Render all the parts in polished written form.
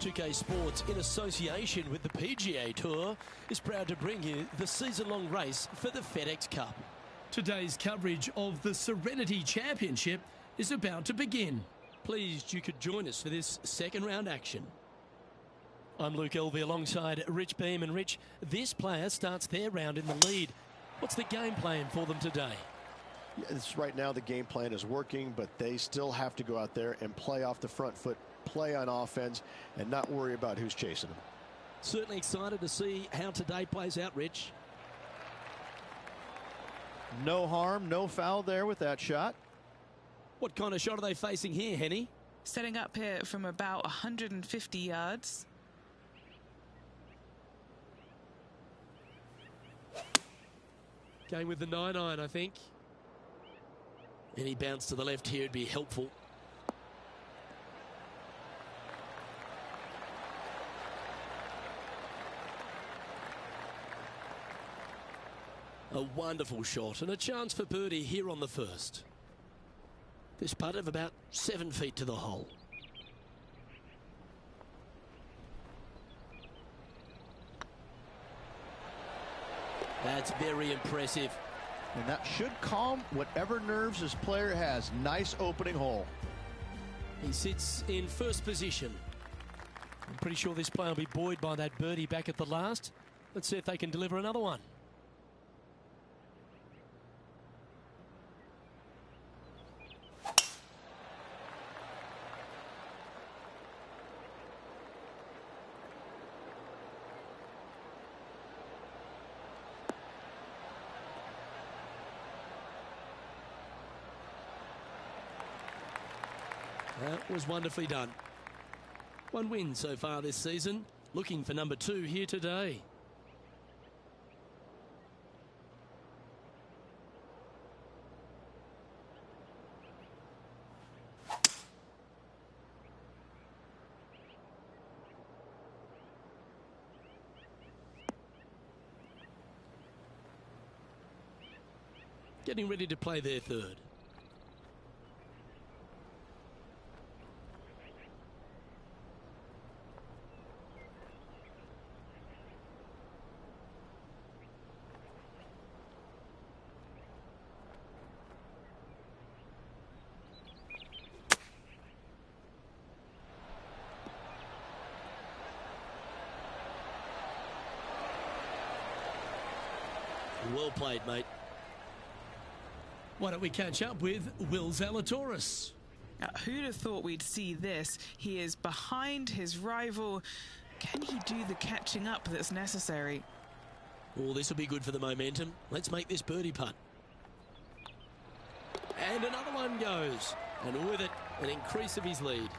2K Sports, in association with the PGA Tour, is proud to bring you the season-long race for the FedEx Cup. Today's coverage of the Serenity Championship is about to begin. Pleased you could join us for this second round action. I'm Luke Elvey alongside Rich Beam. And Rich, this player starts their round in the lead. What's the game plan for them today? Right now the game plan is working, but they still have to go out there and play off the front foot, play on offense, and not worry about who's chasing them. Certainly excited to see how today plays out, Rich. No harm, no foul there with that shot. What kind of shot are they facing here, Henny? Setting up here from about 150 yards. Going with the 9-iron, I think. Any bounce to the left here would be helpful. A wonderful shot and a chance for birdie here on the first. This putt of about 7 feet to the hole. That's very impressive. And that should calm whatever nerves this player has. Nice opening hole. He sits in first position. I'm pretty sure this player will be buoyed by that birdie back at the last. Let's see if they can deliver another one. That was wonderfully done. One win so far this season. Looking for number 2 here today. Getting ready to play their third. Well played, mate. Why don't we catch up with Will Zalatoris? Who'd have thought we'd see this? He is behind his rival. Can he do the catching up that's necessary? Oh, this will be good for the momentum. Let's make this birdie putt. And another one goes. And with it, an increase of his lead.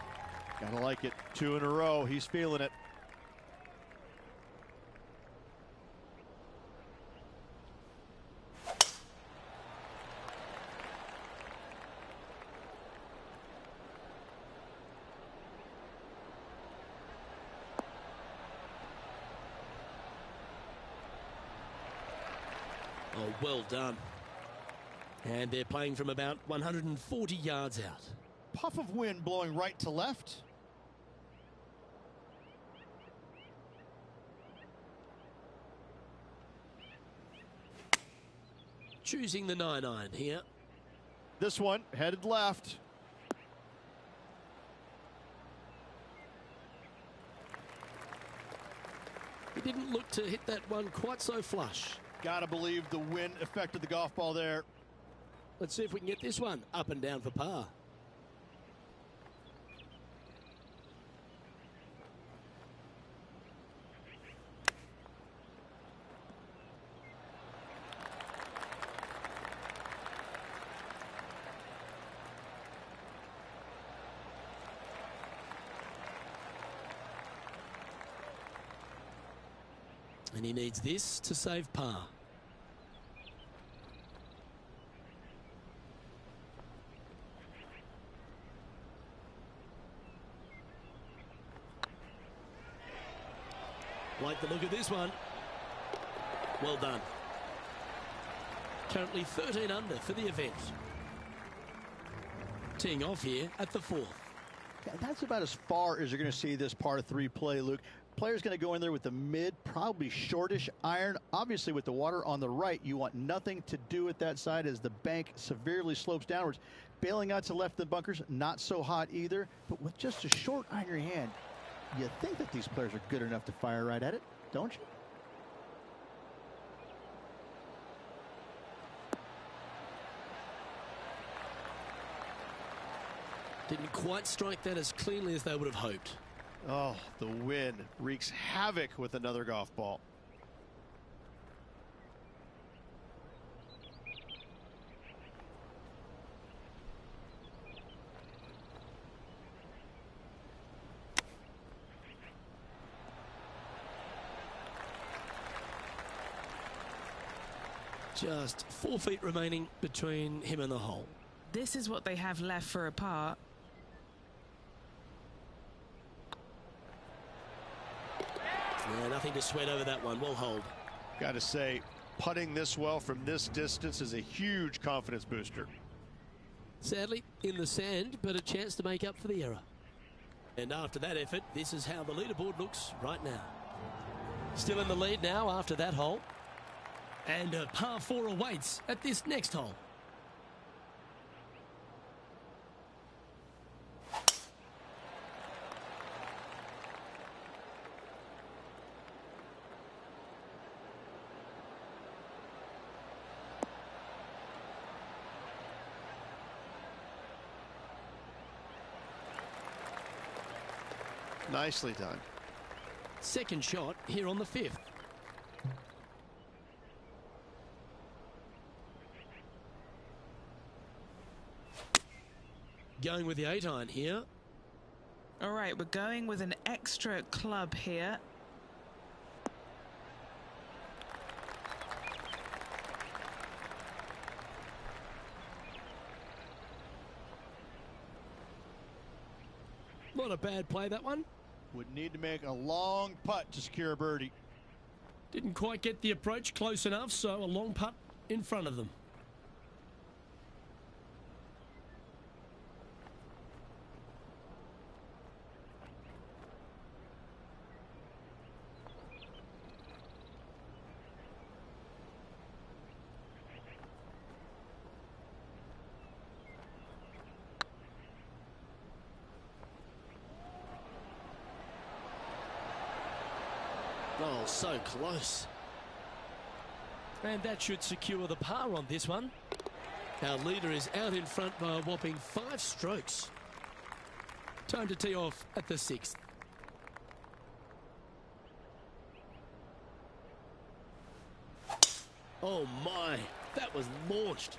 Gotta like it. 2 in a row. He's feeling it. Oh, well done. And they're playing from about 140 yards out. Puff of wind blowing right to left. Choosing the 9-iron here. This one headed left. He didn't look to hit that one quite so flush. Gotta believe the wind affected the golf ball there. Let's see if we can get this one up and down for par. And he needs this to save par. Like the look of this one. Well done. Currently 13 under for the event. Teeing off here at the 4th. That's about as far as you're going to see this par 3 play, Luke. Player's going to go in there with the mid, probably shortish iron. Obviously, with the water on the right, you want nothing to do with that side as the bank severely slopes downwards. Bailing out to left of the bunkers, not so hot either. But with just a short iron in your hand, you think that these players are good enough to fire right at it, don't you? Didn't quite strike that as cleanly as they would have hoped. Oh, the wind wreaks havoc with another golf ball. Just 4 feet remaining between him and the hole. This is what they have left for a par. Yeah, nothing to sweat over that one. Well hold. Got to say, putting this well from this distance is a huge confidence booster. Sadly, in the sand, but a chance to make up for the error. And after that effort, this is how the leaderboard looks right now. Still in the lead now after that hole. And a par 4 awaits at this next hole. Nicely done. Second shot here on the 5th. Going with the 8-iron here. All right, we're going with an extra club here. Not a bad play, that one. Would need to make a long putt to secure a birdie. Didn't quite get the approach close enough, so a long putt in front of them. Oh, so close. And that should secure the par on this one. Our leader is out in front by a whopping 5 strokes. Time to tee off at the 6th. Oh my, that was launched.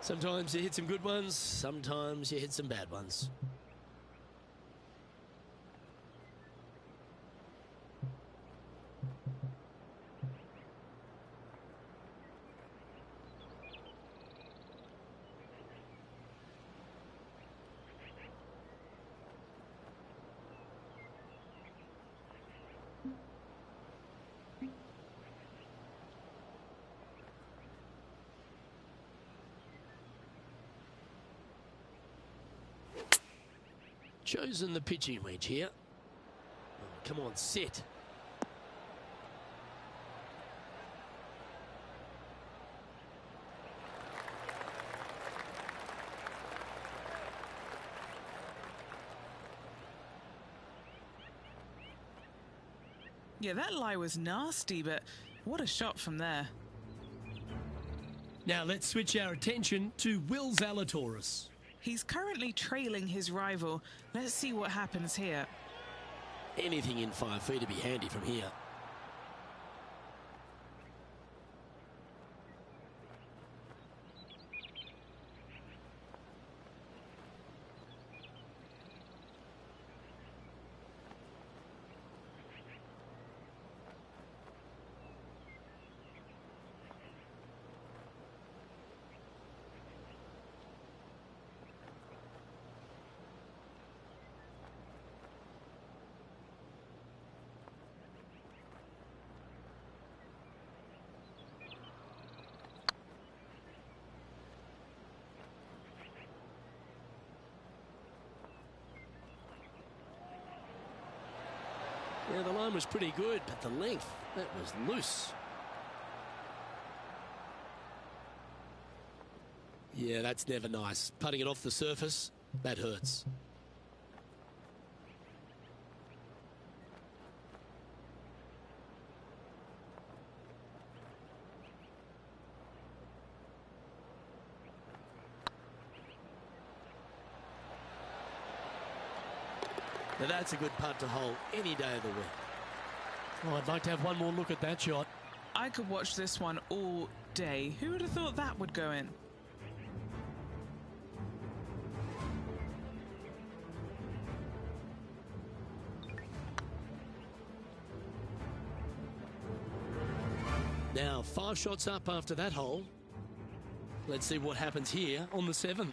Sometimes you hit some good ones, sometimes you hit some bad ones. Chosen the pitching wedge here. Oh, come on, sit. Yeah, that lie was nasty, but what a shot from there. Now let's switch our attention to Will Zalatoris. He's currently trailing his rival. Let's see what happens here. Anything in 5 feet to be handy from here. Yeah, the line was pretty good, but the length, that was loose. Yeah, that's never nice. Putting it off the surface, that hurts. Now that's a good putt to hole any day of the week. Oh, I'd like to have one more look at that shot. I could watch this one all day. Who would have thought that would go in? Now 5 shots up after that hole. Let's see what happens here on the 7th.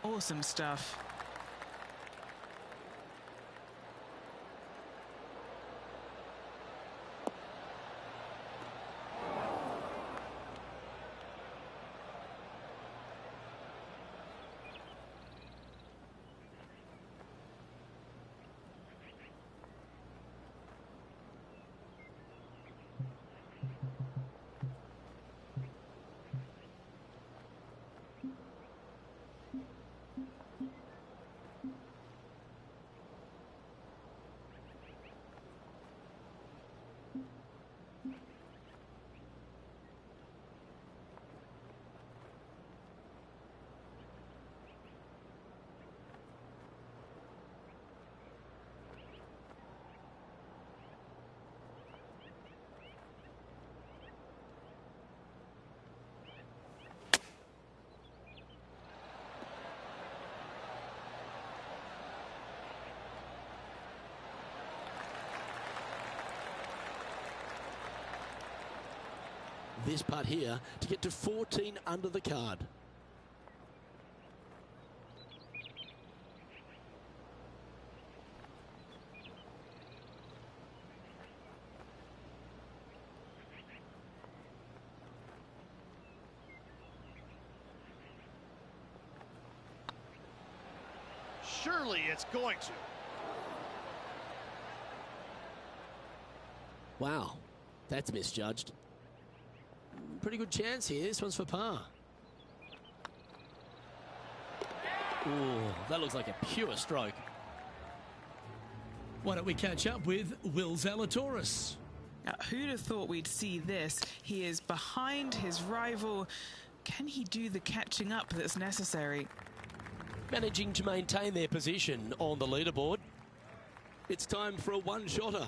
Awesome stuff. This putt here to get to 14 under the card. Surely it's going to. Wow, that's misjudged. Pretty good chance here. This one's for par. Ooh, that looks like a pure stroke. Why don't we catch up with Will Zalatoris? Now, who'd have thought we'd see this? He is behind his rival. Can he do the catching up that's necessary? Managing to maintain their position on the leaderboard. It's time for a one-shotter.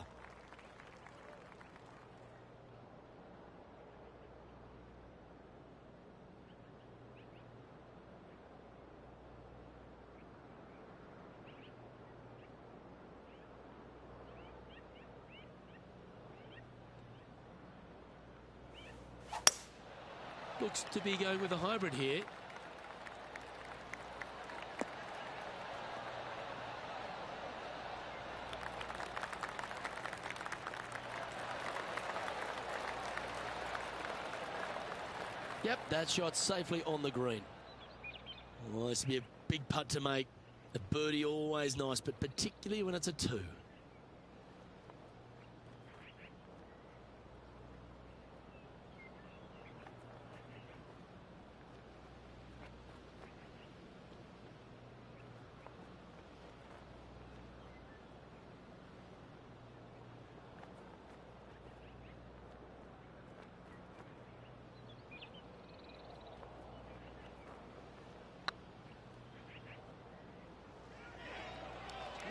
Looks to be going with a hybrid here. Yep, that shot safely on the green. Well, this will be a big putt to make. A birdie always nice, but particularly when it's a 2.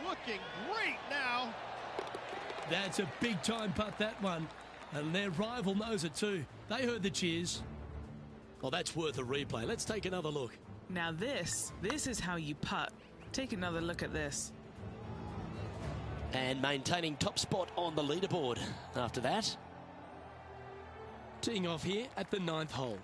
Looking great now. That's a big time putt, that one. And their rival knows it too. They heard the cheers. Well, that's worth a replay. Let's take another look. Now this is how you putt. Take another look at this. And maintaining top spot on the leaderboard after that. Teeing off here at the 9th hole.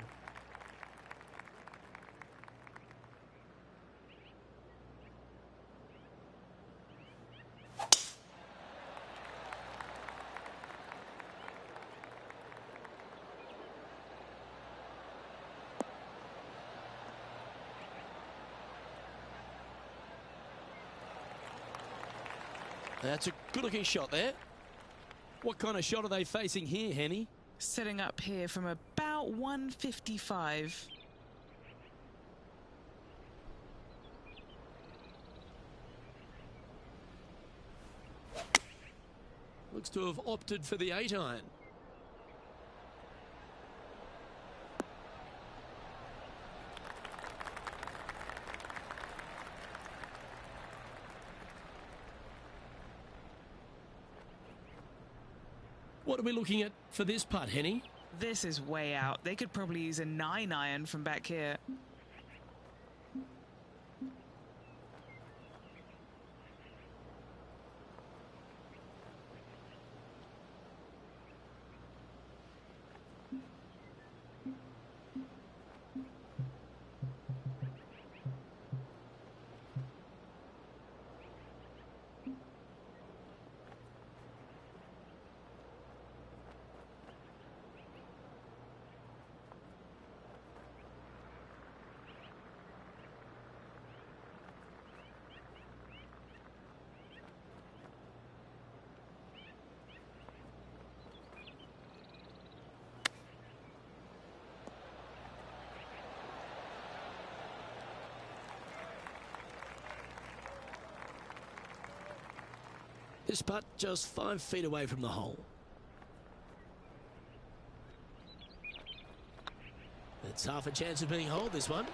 That's a good-looking shot there. What kind of shot are they facing here, Henny? Setting up here from about 155. Looks to have opted for the 8-iron. What are we looking at for this putt, Henny? This is way out. They could probably use a 9-iron from back here. This putt just 5 feet away from the hole. It's half a chance of being holed, this one.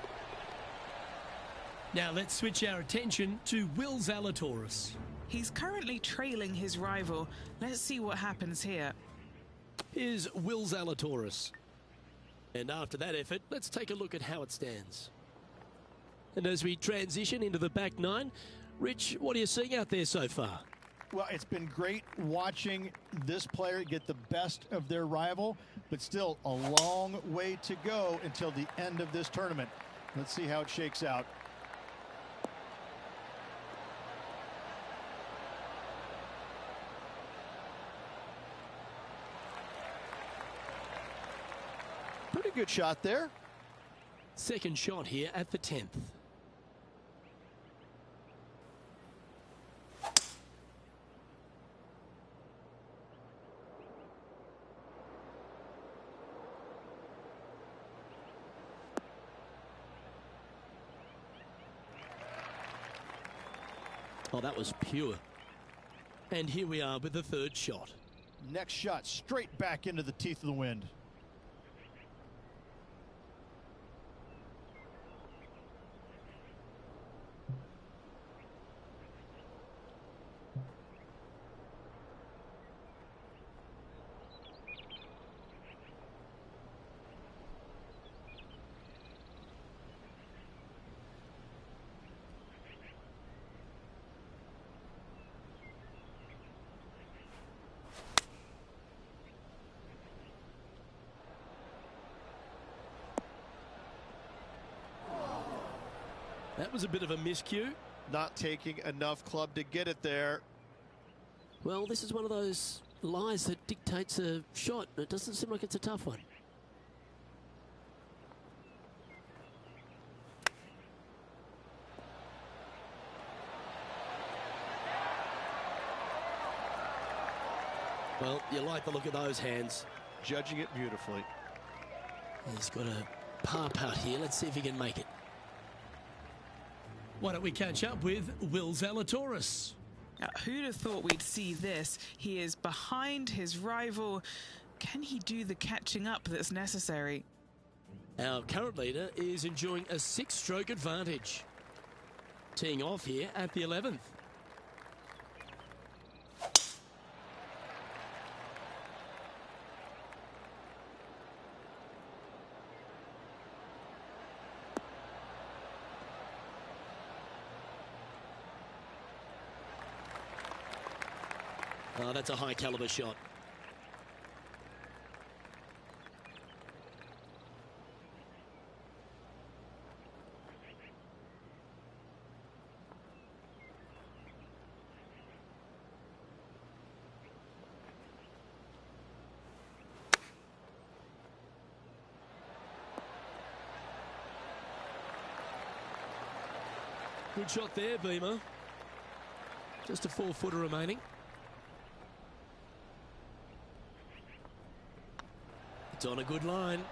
Now let's switch our attention to Will Zalatoris. He's currently trailing his rival. Let's see what happens here. Here's Will Zalatoris. And after that effort, let's take a look at how it stands. And as we transition into the back nine, Rich, what are you seeing out there so far? Well, it's been great watching this player get the best of their rival, but still a long way to go until the end of this tournament. Let's see how it shakes out. Pretty good shot there. Second shot here at the 10th. Oh, that was pure. And here we are with the third shot. Next shot straight back into the teeth of the wind. That was a bit of a miscue. Not taking enough club to get it there. Well, this is one of those lies that dictates a shot. It doesn't seem like it's a tough one. Well, you like the look of those hands. Judging it beautifully. He's got a par putt here. Let's see if he can make it. Why don't we catch up with Will Zalatoris? Who'd have thought we'd see this? He is behind his rival. Can he do the catching up that's necessary? Our current leader is enjoying a 6-stroke advantage. Teeing off here at the 11th. Oh, that's a high caliber shot. Good shot there, Beamer. Just a 4-footer remaining. It's on a good line.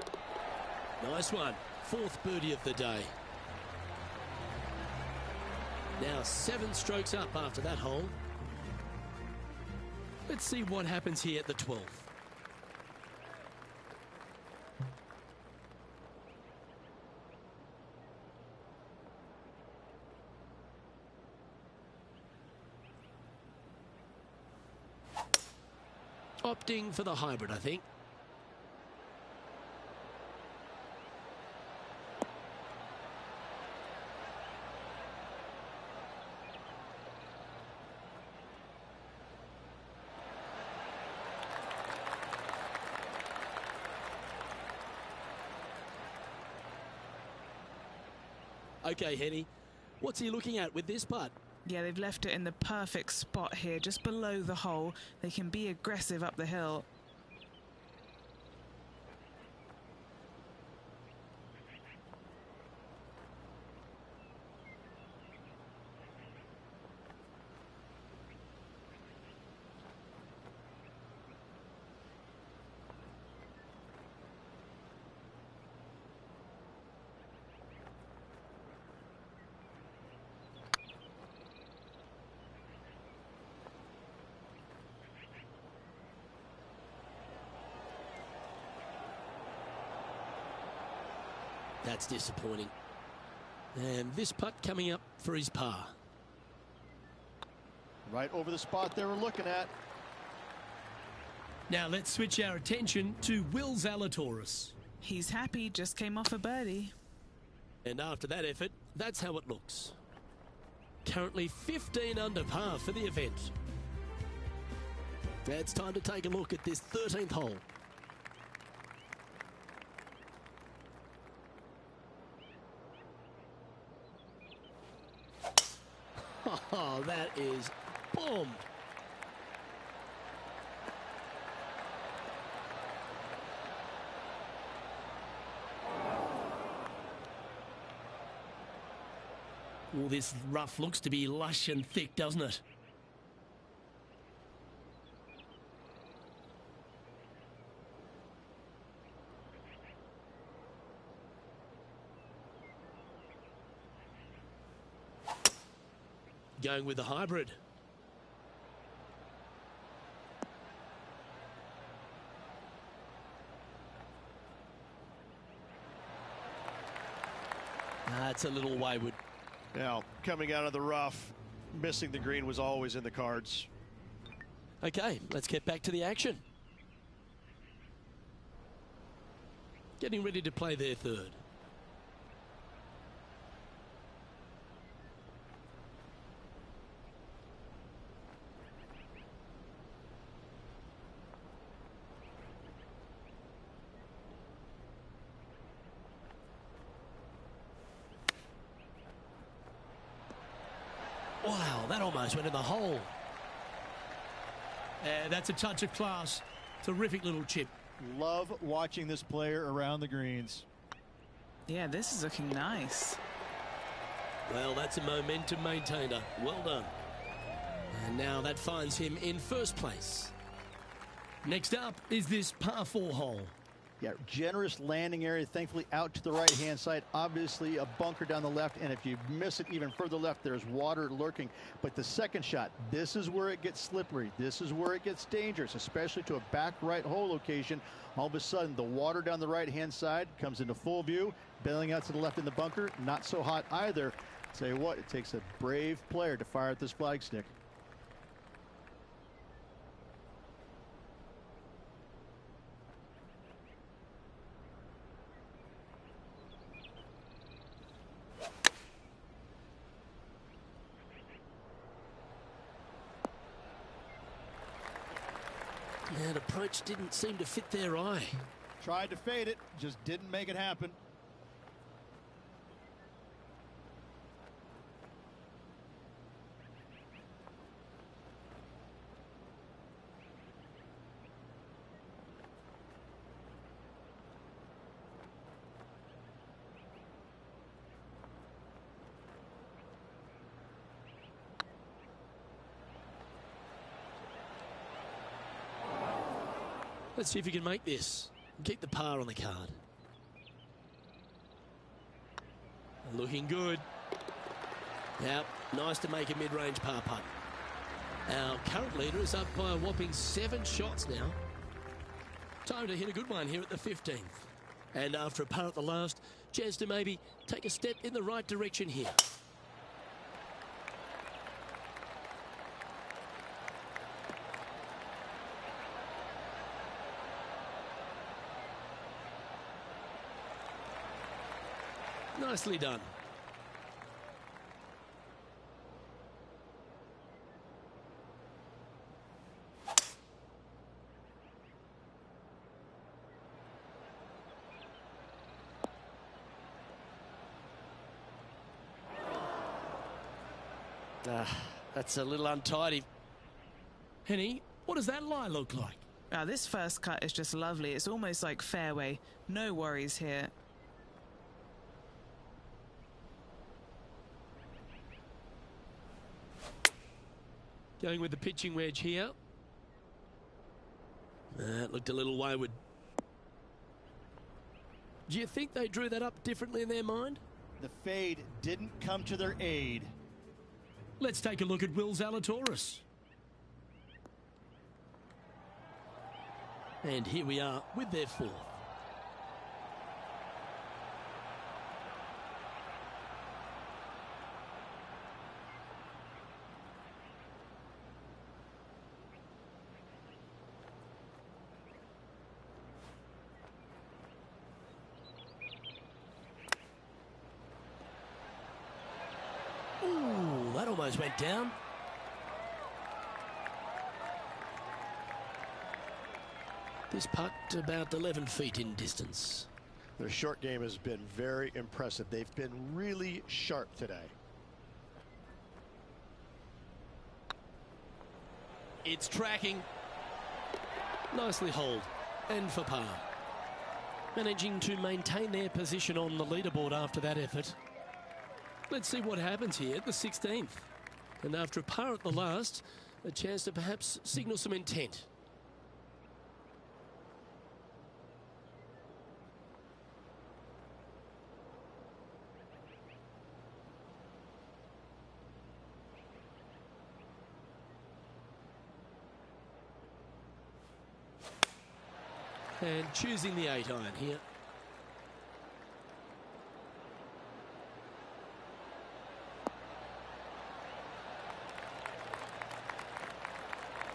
Nice one. 4th birdie of the day. Now 7 strokes up after that hole. Let's see what happens here at the 12th. Opting for the hybrid, I think. Okay, Henny, what's he looking at with this putt? Yeah, they've left it in the perfect spot here, just below the hole. They can be aggressive up the hill. That's disappointing. And this putt coming up for his par. Right over the spot they were looking at. Now let's switch our attention to Will Zalatoris. He's happy, just came off a birdie. And after that effort, that's how it looks. Currently 15 under par for the event. It's time to take a look at this 13th hole. Oh, that is bombed. All this rough looks to be lush and thick, doesn't it? Going with the hybrid. That's a little wayward. Now, coming out of the rough, missing the green was always in the cards. Okay, let's get back to the action. Getting ready to play their third. Wow, that almost went in the hole. That's a touch of class. Terrific little chip. Love watching this player around the greens. Yeah, this is looking nice. Well, that's a momentum maintainer. Well done. And now that finds him in first place. Next up is this par 4 hole. Yeah, generous landing area, thankfully out to the right-hand side. Obviously a bunker down the left, and if you miss it even further left, there's water lurking. But the second shot, this is where it gets slippery. This is where it gets dangerous, especially to a back right hole location. All of a sudden, the water down the right-hand side comes into full view. Bailing out to the left in the bunker, not so hot either. Tell you what, it takes a brave player to fire at this flagstick. That approach didn't seem to fit their eye. Tried to fade it, just didn't make it happen. Let's see if he can make this and keep the par on the card. Looking good. Now, nice to make a mid-range par putt. Our current leader is up by a whopping 7 shots now. Time to hit a good one here at the 15th. And after a par at the last, chance to maybe take a step in the right direction here. Nicely done. That's a little untidy. Henny, what does that lie look like? This first cut is just lovely. It's almost like fairway. No worries here. Going with the pitching wedge here. It looked a little wayward. Do you think they drew that up differently in their mind? The fade didn't come to their aid. Let's take a look at Will Zalatoris. And here we are with their 4th. Ooh, that almost went down. This putt about 11 feet in distance. Their short game has been very impressive. They've been really sharp today. It's tracking. Nicely holed. And for par. Managing to maintain their position on the leaderboard after that effort. Let's see what happens here at the 16th. And after a par at the last, a chance to perhaps signal some intent. And choosing the 8-iron here.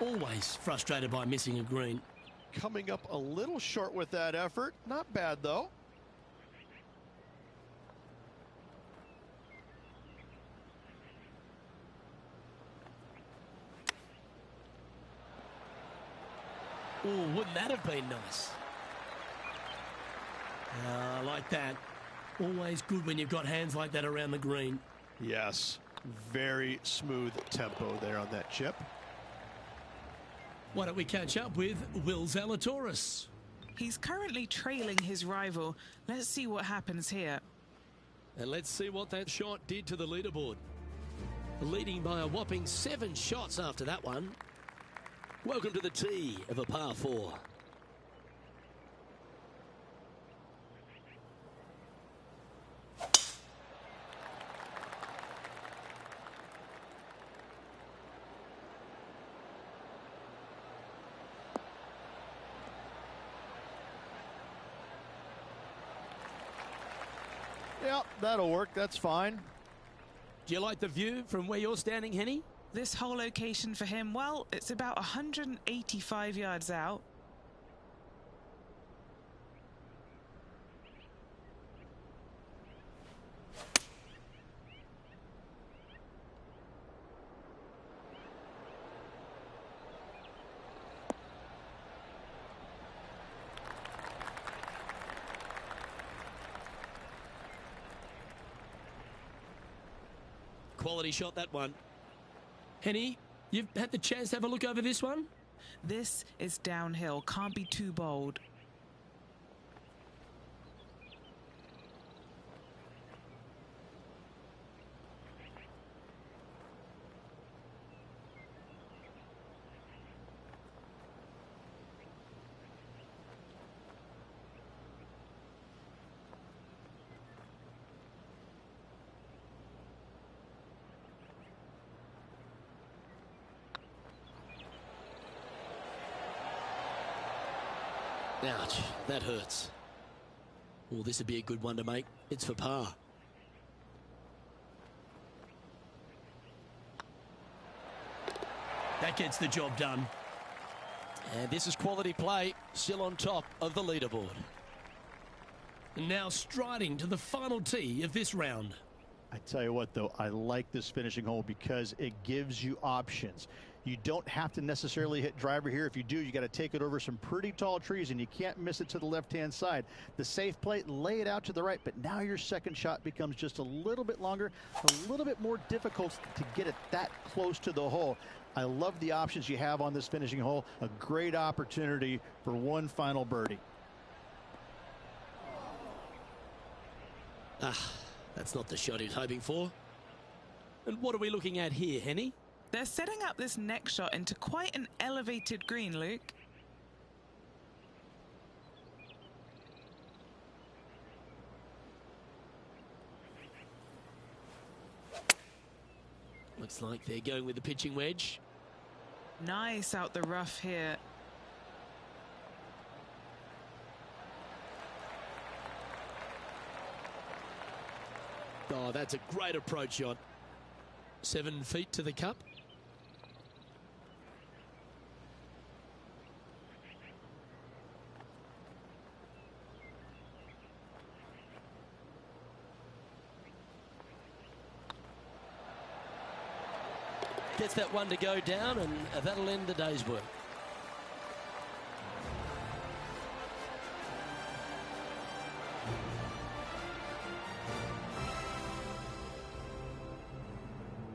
Always frustrated by missing a green. Coming up a little short with that effort. Not bad, though. Oh, wouldn't that have been nice? I like that. Always good when you've got hands like that around the green. Yes, very smooth tempo there on that chip. Why don't we catch up with Will Zalatoris? He's currently trailing his rival. Let's see what happens here. And let's see what that shot did to the leaderboard. Leading by a whopping 7 shots after that one. Welcome to the tee of a par 4. Yeah, that'll work. That's fine. Do you like the view from where you're standing, Henny? This whole location for him, well, it's about 185 yards out. Quality shot, that one. Henny, you've had the chance to have a look over this one? This is downhill. Can't be too bold. Ouch, that hurts. Well, this would be a good one to make. It's for par. That gets the job done. And this is quality play, still on top of the leaderboard. And now striding to the final tee of this round. I tell you what, though, I like this finishing hole because it gives you options. You don't have to necessarily hit driver here. If you do, you got to take it over some pretty tall trees, and you can't miss it to the left-hand side. The safe play, lay it out to the right, but now your second shot becomes just a little bit longer, a little bit more difficult to get it that close to the hole. I love the options you have on this finishing hole. A great opportunity for one final birdie. That's not the shot he was hoping for. And what are we looking at here, Henny? They're setting up this next shot into quite an elevated green, Luke. Looks like they're going with the pitching wedge. Nice out the rough here. Oh, that's a great approach shot. 7 feet to the cup. Gets that one to go down, and that'll end the day's work.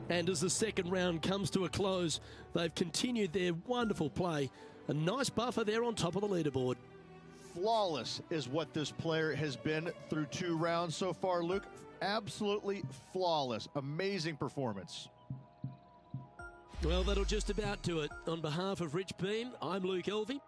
And as the second round comes to a close, they've continued their wonderful play. A nice buffer there on top of the leaderboard. Flawless is what this player has been through 2 rounds so far, Luke. Absolutely flawless. Amazing performance. Well, that'll just about do it. On behalf of Rich Beem, I'm Luke Elvey.